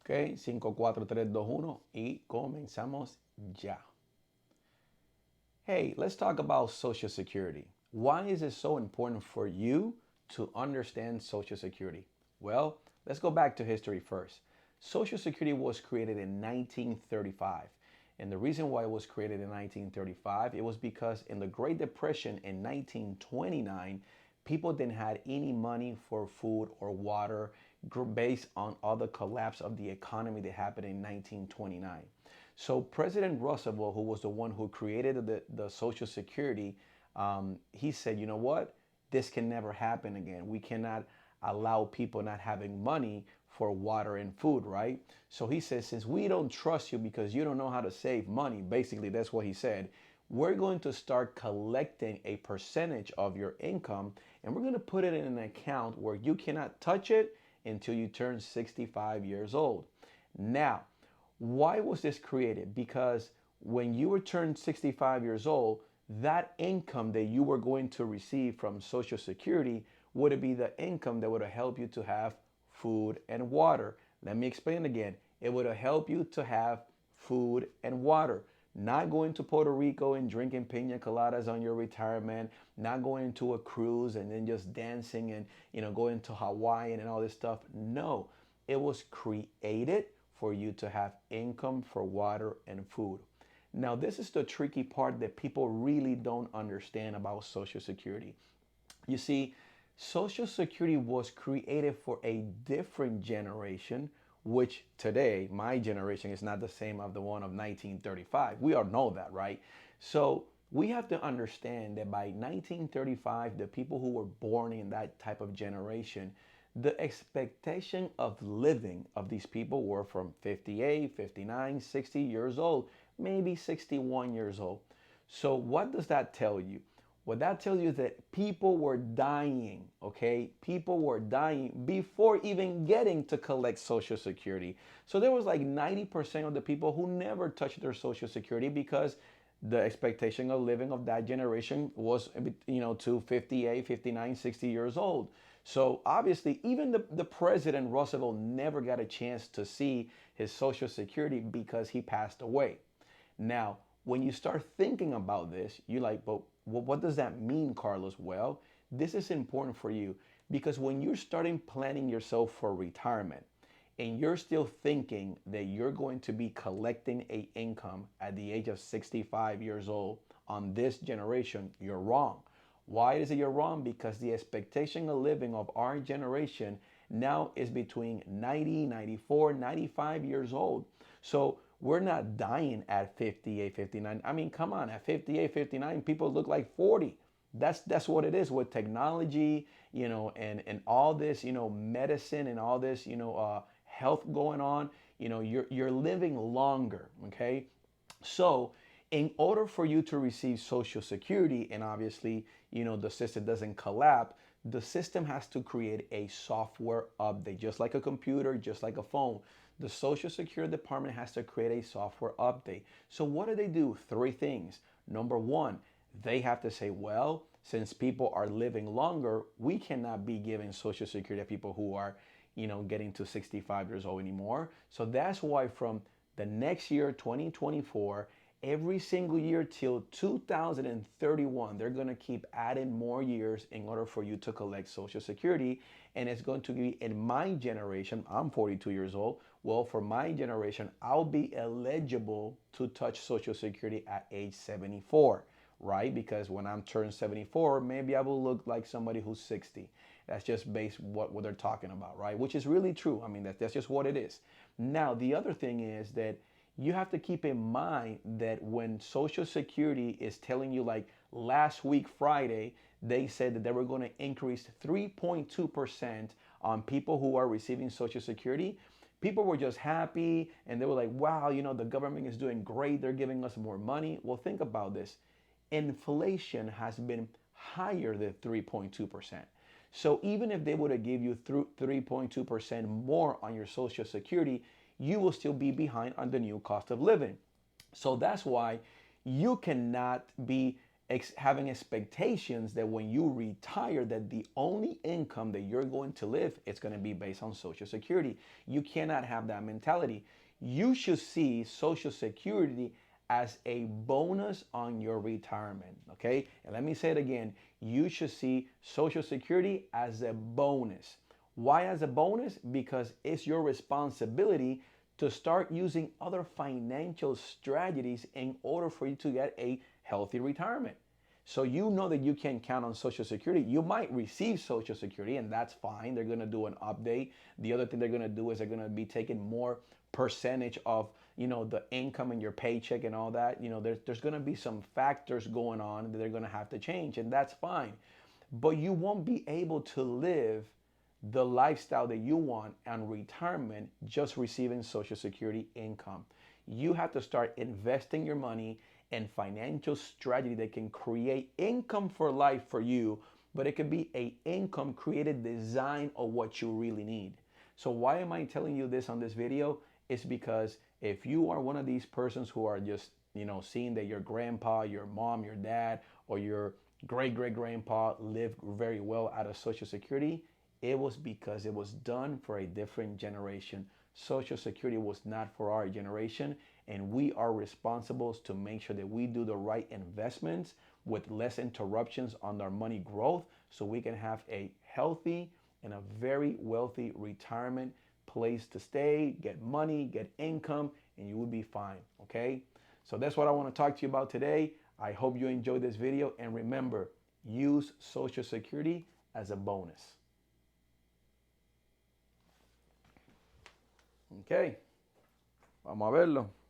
Ok, 5, 4, 3, 2, 1 y comenzamos ya. Hey, let's talk about Social Security. Why is it so important for you to understand Social Security? Well, let's go back to history first. Social Security was created in 1935. And the reason why it was created in 1935, it was because in the Great Depression in 1929, people didn't have any money for food or water based on all the collapse of the economy that happened in 1929. So President Roosevelt, who was the one who created the Social Security, he said, you know what? This can never happen again. We cannot allow people not having money for water and food, right? So he says, since we don't trust you because you don't know how to save money, basically that's what he said, we're going to start collecting a percentage of your income and we're going to put it in an account where you cannot touch it until you turn 65 years old. Now, why was this created? Because when you were turned 65 years old, that income that you were going to receive from Social Security would be the income that would have helped you to have food and water. Let me explain again. It would have helped you to have food and water. Not going to Puerto Rico and drinking pina coladas on your retirement, not going to a cruise and then just dancing and going to Hawaii and all this stuff. No, it was created for you to have income for water and food. Now, this is the tricky part that people really don't understand about Social Security. You see, Social Security was created for a different generation, which today, my generation is not the same of the one of 1935. We all know that, right? So we have to understand that by 1935, the people who were born in that type of generation, the expectation of living of these people were from 58, 59, 60 years old, maybe 61 years old. So what does that tell you? What that tells you is that people were dying, okay? People were dying before even getting to collect Social Security. So there was like 90% of the people who never touched their Social Security because the expectation of living of that generation was, to 58, 59, 60 years old. So obviously, even the President Roosevelt never got a chance to see his Social Security because he passed away. Now, when you start thinking about this, you're like, but what does that mean, Carlos? Well, this is important for you because when you're starting planning yourself for retirement and you're still thinking that you're going to be collecting a income at the age of 65 years old on this generation, you're wrong. Why is it you're wrong? Because the expectation of living of our generation now is between 90, 94, 95 years old. So we're not dying at 58, 59. I mean, come on, at 58, 59, people look like 40. That's what it is with technology, and all this, medicine and all this, health going on. You're living longer, okay? So, in order for you to receive Social Security, and obviously, the system doesn't collapse, the system has to create a software update, just like a computer, just like a phone. The Social Security Department has to create a software update. So, what do they do? Three things. Number one, they have to say, well, since people are living longer, we cannot be giving Social Security to people who are, getting to 65 years old anymore. So that's why from the next year, 2024, every single year till 2031, they're going to keep adding more years in order for you to collect Social Security. And it's going to be in my generation, I'm 42 years old. Well, for my generation, I'll be eligible to touch Social Security at age 74, right? Because when I'm turned 74, maybe I will look like somebody who's 60. That's just based what they're talking about, right? Which is really true. I mean, that's just what it is. Now, the other thing is that you have to keep in mind that when Social Security is telling you, like last week, Friday, they said that they were going to increase 3.2% on people who are receiving Social Security. People were just happy and they were like, wow, the government is doing great. They're giving us more money. Well, think about this. Inflation has been higher than 3.2%. So even if they would have give you 3.2% more on your Social Security, you will still be behind on the new cost of living. So that's why you cannot be having expectations that when you retire, that the only income that you're going to live, it's going to be based on Social Security. You cannot have that mentality. You should see Social Security as a bonus on your retirement. Okay, and let me say it again. You should see Social Security as a bonus. Why as a bonus? Because it's your responsibility to start using other financial strategies in order for you to get a healthy retirement. So you know that you can count on Social Security. You might receive Social Security, and that's fine. They're going to do an update. The other thing they're going to do is they're going to be taking more percentage of, the income in your paycheck and all that. There's going to be some factors going on that they're going to have to change, and that's fine. But you won't be able to live the lifestyle that you want and retirement just receiving Social Security income. You have to start investing your money in financial strategy that can create income for life for you, but it could be a income created design of what you really need. So why am I telling you this on this video? It's because if you are one of these persons who are just, seeing that your grandpa, your mom, your dad, or your great great grandpa lived very well out of Social Security, it was because it was done for a different generation. Social Security was not for our generation, and we are responsible to make sure that we do the right investments with less interruptions on our money growth so we can have a healthy and a very wealthy retirement place to stay, get money, get income, and you will be fine, okay? So that's what I want to talk to you about today. I hope you enjoyed this video, and remember, use Social Security as a bonus. Ok, vamos a verlo.